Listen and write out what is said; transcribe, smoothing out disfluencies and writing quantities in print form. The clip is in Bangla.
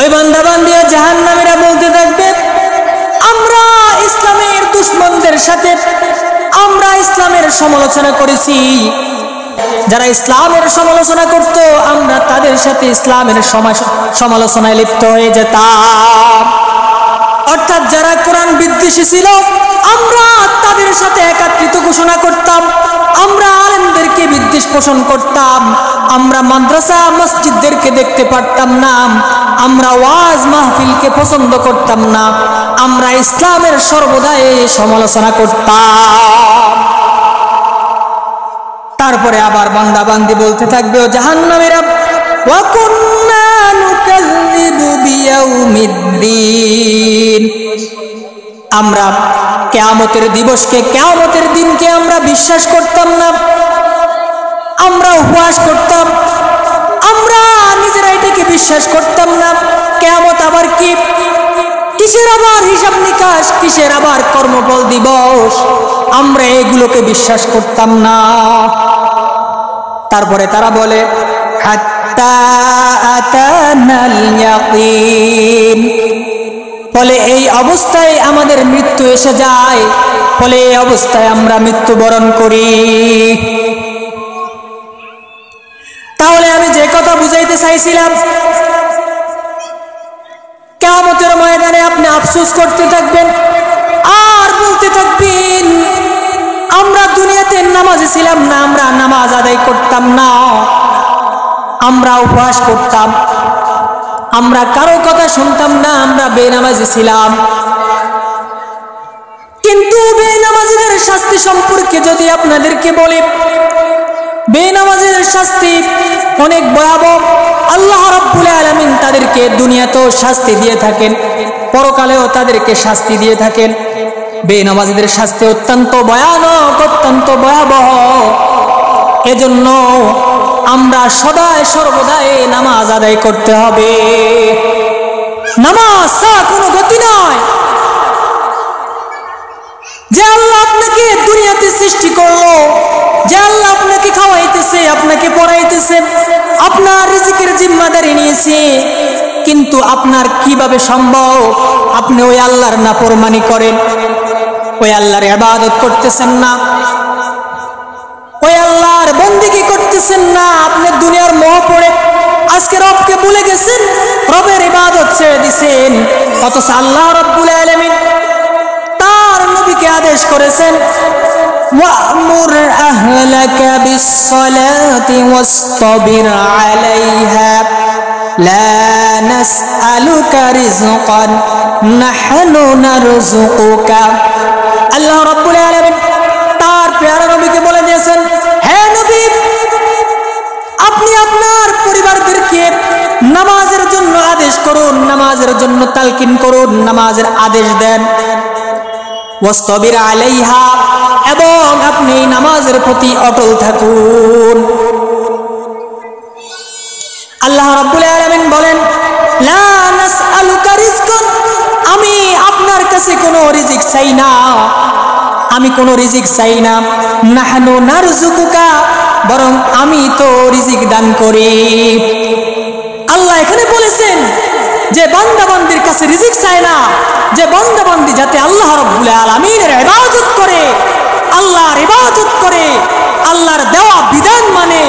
ওই বান্দা বান্দিয়া জাহান্নামীরা বলতে থাকবে, আমরা ইসলামের দুশমনদের সাথে আমরা ইসলামের সমালোচনা করেছি, যারা ইসলামের সমালোচনা করত আমরা তাদের সাথে ইসলামের সমালোচনায় লিপ্ত হয়ে যেতাম। অর্থাৎ যারা কোরআন বিদ্বেষী ছিল আমরা তাদের সাথে একাত্রিত ঘোষণা করতাম, আমরা আলেমদেরকে বিদ্বেষ পোষণ করতাম, আমরা মাদ্রাসা মসজিদদেরকে দেখতে পারতাম না, আমরা ওয়াজ মাহফিলকে পছন্দ করতাম না, আমরা ইসলামের সর্বদাই সমালোচনা করতাম। তারপরে আবার বান্দা বান্দি বলতে থাকবে, ও জাহান্নামীরা, ওয়া কুন্না নুকাযযিবু বিয়াউমিদ্দিন, আমরা কিয়ামতের দিবসকে, কিয়ামতের দিনকে আমরা বিশ্বাস করতাম না, আমরা উপহাস করতাম, আমরা নিজেরা এটাকে বিশ্বাস করতাম না। কিয়ামত আবার কি, কিসের আবার হিসাব নিকাশ, কিসের আবার কর্মফল দিবস, আমরা এগুলোকে বিশ্বাস করতাম না। তারপরে তারা বলে, হাত্তা আতানাল ইয়াকিন, ফলে এই অবস্থায় আমাদের মৃত্যু এসে যায়, ফলে এই অবস্থায় আমরা মৃত্যুবরণ করি। তাহলে আমি যে কথা বুঝাইতে চাইছিলাম, কিয়ামতের ময়দানে আপনি আফসোস করতে থাকবেন আর বলতে থাকবেন, আমরা দুনিয়াতে নামাজে ছিলাম না, আমরা নামাজ আদায় করতাম না, আমরা উপবাস করতাম, আমরা কারো কথা শুনতাম না, আমরা বেনামাজি ছিলাম। কিন্তু বেনামাজিদের শাস্তি সম্পর্কে যদি আপনাদেরকে বলি, বেনামাজিদের শাস্তি অনেক ভয়াবহ। আল্লাহ রাব্বুল আলামিন তাদেরকে দুনিয়াতেও শাস্তি দিয়ে থাকেন, পরকালেও তাদেরকে শাস্তি দিয়ে থাকেন। বেনামাজিদের শাস্তি অত্যন্ত ভয়ানক, অত্যন্ত ভয়াবহ। এজন্য আমরা সদায় সর্বদাই নামাজ আদায় করতে হবে। নামাজ ছাড়া কোনো গতি নয়। যে আল্লাহ আপনাকে দুনিয়াতে সৃষ্টি করলো, যে আল্লাহ আপনাকে খাওয়াইতেছে, আপনাকে পড়াইতেছে, আপনার রিজিকের জিম্মাদারি নিয়েছে, কিন্তু আপনার কিভাবে সম্ভব আপনি ওই আল্লাহর নাফরমানি করেন, ওই আল্লাহর ইবাদত করতেছেন না, ওই আল্লাহর বন্দেগী করতেছেন না, আপনি দুনিয়ার মোহ পড়ে আজকে রবকে ভুলে গেছেন, রবের ইবাদত ছেড়ে দিয়েছেন। অথচ আল্লাহ রাব্বুল আলামিন তার নবীকে আদেশ করেছেন, ওয়া'মুর আহলাকা বিস-সালাতি ওয়াসতাবির আলাইহা লা নাসআলুকা রিজকান নাহনু নারযুকুকা। আল্লাহ রাব্বুল আলামিন তার প্রিয় নবীকে বলে দিয়েছেন, হে নবী, আপনি আপনার পরিবারদেরকে নামাজের জন্য আদেশ করুন, নামাজের জন্য তালকিন করুন, নামাজের আদেশ দেন। ওয়াসতাবির আলাইহা, এবং আপনি নামাজের প্রতি অটল থাকুন। আল্লাহ রাব্বুল আলামিন বলেন, লা নাসআলুকা রিজকান, আমি আপনার কাছে কোনো রিজিক চাই না, আমি কোনো রিজিক চাই না। নাহনু নারযুকুকা, বরং আমি তো রিজিক দান করি। আল্লাহ এখানে বলেছেন যে বান্দা বান্দির কাছে রিজিক চায় না, যে বান্দা বান্দি যাতে আল্লাহ রাব্বুল আলামিনের ইবাদত করে, আল্লাহর ইবাদত করে, আল্লাহর দেওয়া বিধান মানে।